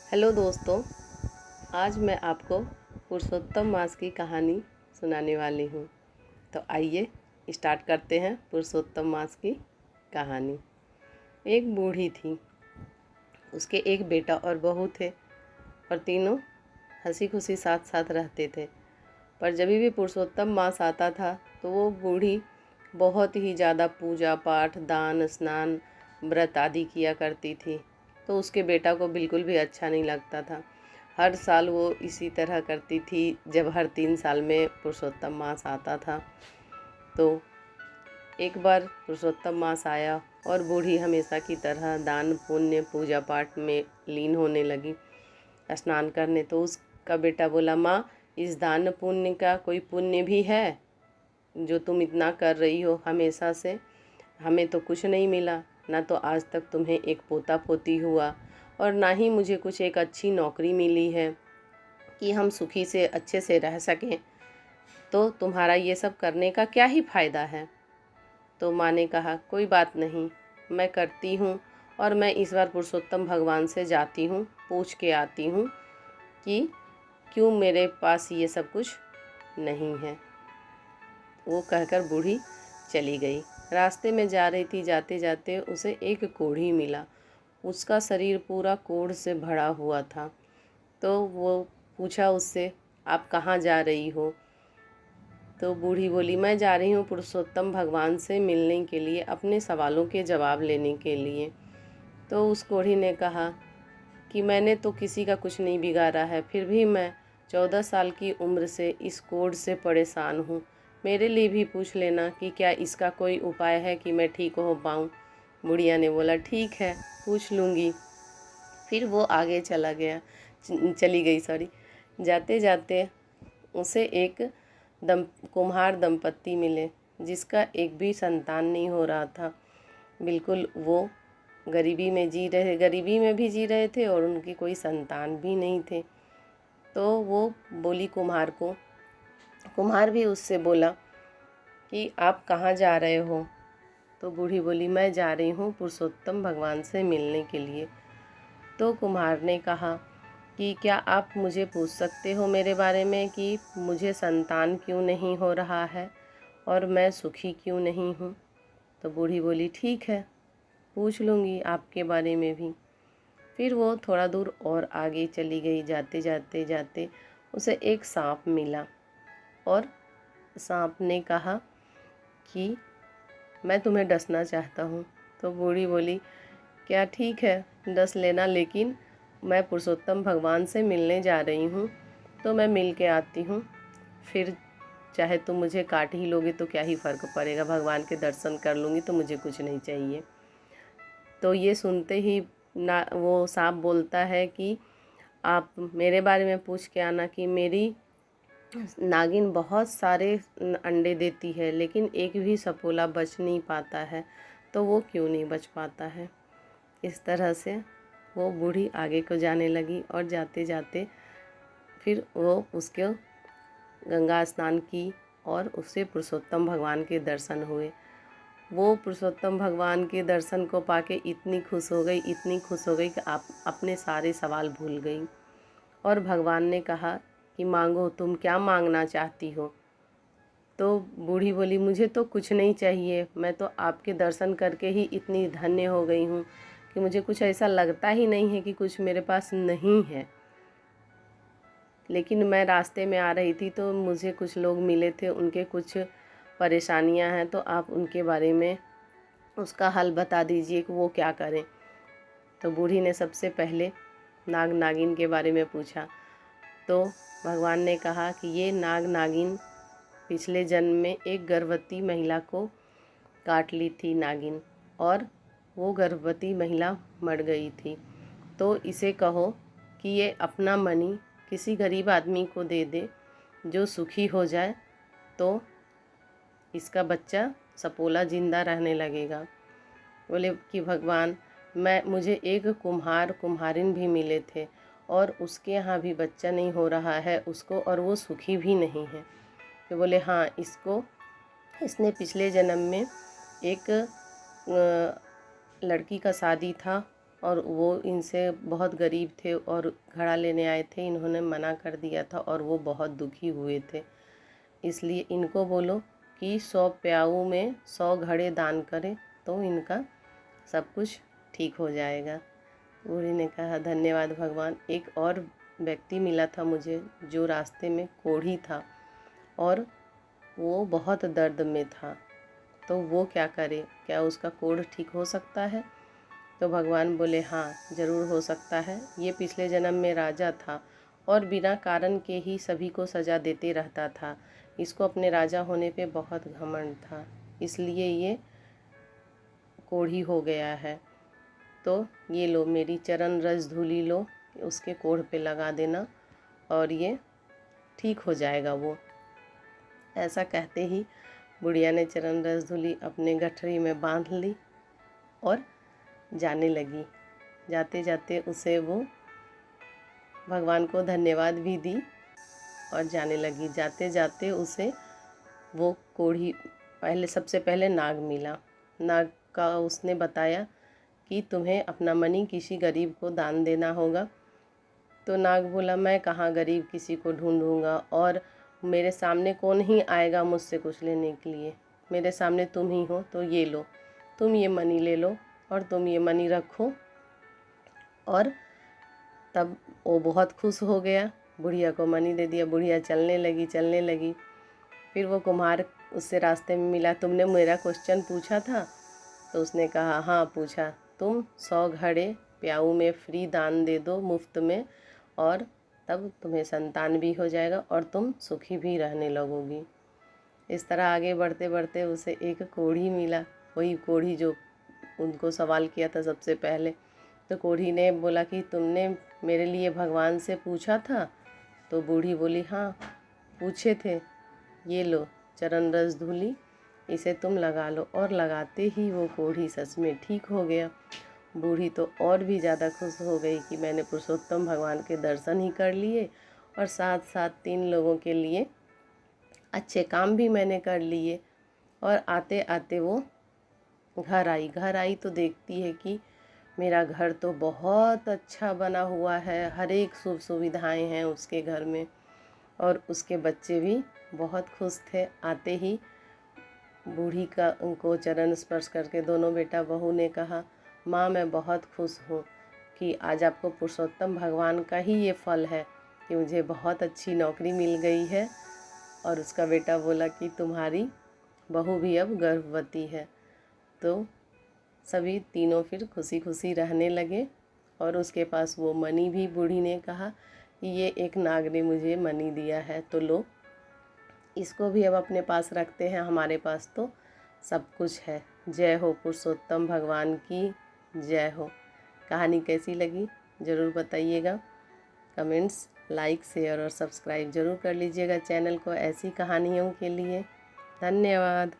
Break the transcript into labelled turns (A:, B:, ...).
A: Hello दोस्तों, आज मैं आपको पुरुषोत्तम मास की कहानी सुनाने वाली हूँ। तो आइए स्टार्ट करते हैं पुरुषोत्तम मास की कहानी। एक बूढ़ी थी, उसके एक बेटा और बहू थे और तीनों हंसी खुशी साथ साथ रहते थे। पर जब भी पुरुषोत्तम मास आता था तो वो बूढ़ी बहुत ही ज़्यादा पूजा पाठ, दान, स्नान, व्रत आदि किया करती थी। तो उसके बेटा को बिल्कुल भी अच्छा नहीं लगता था। हर साल वो इसी तरह करती थी। जब हर 3 साल में पुरुषोत्तम मास आता था तो एक बार पुरुषोत्तम मास आया और बूढ़ी हमेशा की तरह दान पुण्य पूजा पाठ में लीन होने लगी, स्नान करने। तो उसका बेटा बोला, माँ, इस दान पुण्य का कोई पुण्य भी है जो तुम इतना कर रही हो हमेशा से? हमें तो कुछ नहीं मिला, ना तो आज तक तुम्हें एक पोता पोती हुआ और ना ही मुझे कुछ एक अच्छी नौकरी मिली है कि हम सुखी से अच्छे से रह सकें। तो तुम्हारा ये सब करने का क्या ही फ़ायदा है? तो माँ ने कहा, कोई बात नहीं, मैं करती हूँ और मैं इस बार पुरुषोत्तम भगवान से जाती हूँ, पूछ के आती हूँ कि क्यों मेरे पास ये सब कुछ नहीं है। वो कहकर बूढ़ी चली गई। रास्ते में जा रही थी, जाते जाते उसे एक कोढ़ी मिला। उसका शरीर पूरा कोढ़ से भरा हुआ था। तो वो पूछा उससे, आप कहाँ जा रही हो? तो बूढ़ी बोली, मैं जा रही हूँ पुरुषोत्तम भगवान से मिलने के लिए, अपने सवालों के जवाब लेने के लिए। तो उस कोढ़ी ने कहा कि मैंने तो किसी का कुछ नहीं बिगाड़ा है, फिर भी मैं 14 साल की उम्र से इस कोढ़ से परेशान हूँ। मेरे लिए भी पूछ लेना कि क्या इसका कोई उपाय है कि मैं ठीक हो पाऊँ। बुढ़िया ने बोला, ठीक है, पूछ लूँगी। फिर वो आगे चली गई सॉरी। जाते जाते उसे एक कुम्हार दंपत्ति मिले जिसका एक भी संतान नहीं हो रहा था। बिल्कुल वो गरीबी में भी जी रहे थे और उनकी कोई संतान भी नहीं थे। तो वो बोली कुम्हार को, कुम्हार भी उससे बोला कि आप कहाँ जा रहे हो? तो बूढ़ी बोली, मैं जा रही हूँ पुरुषोत्तम भगवान से मिलने के लिए। तो कुम्हार ने कहा कि क्या आप मुझे पूछ सकते हो मेरे बारे में कि मुझे संतान क्यों नहीं हो रहा है और मैं सुखी क्यों नहीं हूँ? तो बूढ़ी बोली, ठीक है, पूछ लूँगी आपके बारे में भी। फिर वो थोड़ा दूर और आगे चली गई। जाते उसे एक सांप मिला और सांप ने कहा कि मैं तुम्हें डसना चाहता हूँ। तो बूढ़ी बोली, क्या ठीक है, डस लेना, लेकिन मैं पुरुषोत्तम भगवान से मिलने जा रही हूँ, तो मैं मिल के आती हूँ। फिर चाहे तुम मुझे काट ही लोगे तो क्या ही फ़र्क पड़ेगा, भगवान के दर्शन कर लूँगी तो मुझे कुछ नहीं चाहिए। तो ये सुनते ही ना वो सांप बोलता है कि आप मेरे बारे में पूछ के आना कि मेरी नागिन बहुत सारे अंडे देती है लेकिन एक भी सपोला बच नहीं पाता है, तो वो क्यों नहीं बच पाता है। इस तरह से वो बूढ़ी आगे को जाने लगी और जाते जाते फिर वो उसके गंगा स्नान की और उससे पुरुषोत्तम भगवान के दर्शन हुए। वो पुरुषोत्तम भगवान के दर्शन को पाके इतनी खुश हो गई कि आप अपने सारे सवाल भूल गई। और भगवान ने कहा कि मांगो, तुम क्या मांगना चाहती हो? तो बूढ़ी बोली, मुझे तो कुछ नहीं चाहिए, मैं तो आपके दर्शन करके ही इतनी धन्य हो गई हूँ कि मुझे कुछ ऐसा लगता ही नहीं है कि कुछ मेरे पास नहीं है। लेकिन मैं रास्ते में आ रही थी तो मुझे कुछ लोग मिले थे, उनके कुछ परेशानियां हैं, तो आप उनके बारे में उसका हल बता दीजिए कि वो क्या करें। तो बूढ़ी ने सबसे पहले नाग नागिन के बारे में पूछा। तो भगवान ने कहा कि ये नाग नागिन पिछले जन्म में एक गर्भवती महिला को काट ली थी नागिन, और वो गर्भवती महिला मर गई थी। तो इसे कहो कि ये अपना मनी किसी गरीब आदमी को दे दे जो सुखी हो जाए, तो इसका बच्चा सपोला जिंदा रहने लगेगा। बोले कि भगवान, मुझे एक कुम्हारिन भी मिले थे और उसके यहाँ भी बच्चा नहीं हो रहा है उसको, और वो सुखी भी नहीं है। तो बोले, हाँ, इसने पिछले जन्म में एक लड़की का शादी था और वो इनसे बहुत गरीब थे और घड़ा लेने आए थे, इन्होंने मना कर दिया था और वो बहुत दुखी हुए थे। इसलिए इनको बोलो कि 100 प्याऊ में 100 घड़े दान करें तो इनका सब कुछ ठीक हो जाएगा। बूढ़ी ने कहा धन्यवाद भगवान। एक और व्यक्ति मिला था मुझे जो रास्ते में कोढ़ी था और वो बहुत दर्द में था, तो वो क्या करे, क्या उसका कोढ़ ठीक हो सकता है? तो भगवान बोले हाँ ज़रूर हो सकता है। ये पिछले जन्म में राजा था और बिना कारण के ही सभी को सज़ा देते रहता था। इसको अपने राजा होने पे बहुत घमंड था, इसलिए ये कोढ़ी हो गया है। तो ये लो मेरी चरण रज धूली लो, उसके कोढ़ पे लगा देना और ये ठीक हो जाएगा वो। ऐसा कहते ही बुढ़िया ने चरण रज धूली अपने गठरी में बांध ली और जाने लगी। जाते जाते उसे वो भगवान को धन्यवाद भी दी और जाने लगी। जाते जाते उसे वो कोढ़ी सबसे पहले नाग मिला। नाग का उसने बताया कि तुम्हें अपना मनी किसी गरीब को दान देना होगा। तो नाग बोला मैं कहाँ गरीब किसी को ढूंढूंगा और मेरे सामने कौन ही आएगा मुझसे कुछ लेने के लिए, मेरे सामने तुम ही हो, तो ये लो, तुम ये मनी ले लो और तुम ये मनी रखो। और तब वो बहुत खुश हो गया, बुढ़िया को मनी दे दिया। बुढ़िया चलने लगी। फिर वो कुम्हार उससे रास्ते में मिला। तुमने मेरा क्वेश्चन पूछा था? तो उसने कहा हाँ पूछा। तुम 100 घड़े प्याऊ में फ्री दान दे दो मुफ्त में, और तब तुम्हें संतान भी हो जाएगा और तुम सुखी भी रहने लगोगी। इस तरह आगे बढ़ते बढ़ते उसे एक कोढ़ी मिला, वही कोढ़ी जो उनको सवाल किया था सबसे पहले। तो कोढ़ी ने बोला कि तुमने मेरे लिए भगवान से पूछा था? तो बूढ़ी बोली हाँ पूछे थे, ये लो चरण रस धूली, इसे तुम लगा लो। और लगाते ही वो कोढ़ी सच में ठीक हो गया। बूढ़ी तो और भी ज़्यादा खुश हो गई कि मैंने पुरुषोत्तम भगवान के दर्शन ही कर लिए और साथ साथ 3 लोगों के लिए अच्छे काम भी मैंने कर लिए। और आते आते वो घर आई तो देखती है कि मेरा घर तो बहुत अच्छा बना हुआ है, हर एक सुख सुविधाएं हैं उसके घर में, और उसके बच्चे भी बहुत खुश थे। आते ही बूढ़ी का उनको चरण स्पर्श करके दोनों बेटा बहू ने कहा माँ मैं बहुत खुश हूँ कि आज आपको पुरुषोत्तम भगवान का ही ये फल है कि मुझे बहुत अच्छी नौकरी मिल गई है। और उसका बेटा बोला कि तुम्हारी बहू भी अब गर्भवती है। तो सभी तीनों फिर खुशी खुशी रहने लगे। और उसके पास वो मनी भी बूढ़ी ने कहा कि ये एक नाग ने मुझे मनी दिया है, तो लो इसको भी अब अपने पास रखते हैं, हमारे पास तो सब कुछ है। जय हो पुरुषोत्तम भगवान की जय हो। कहानी कैसी लगी ज़रूर बताइएगा। कमेंट्स, लाइक, शेयर और सब्सक्राइब ज़रूर कर लीजिएगा चैनल को ऐसी कहानियों के लिए। धन्यवाद।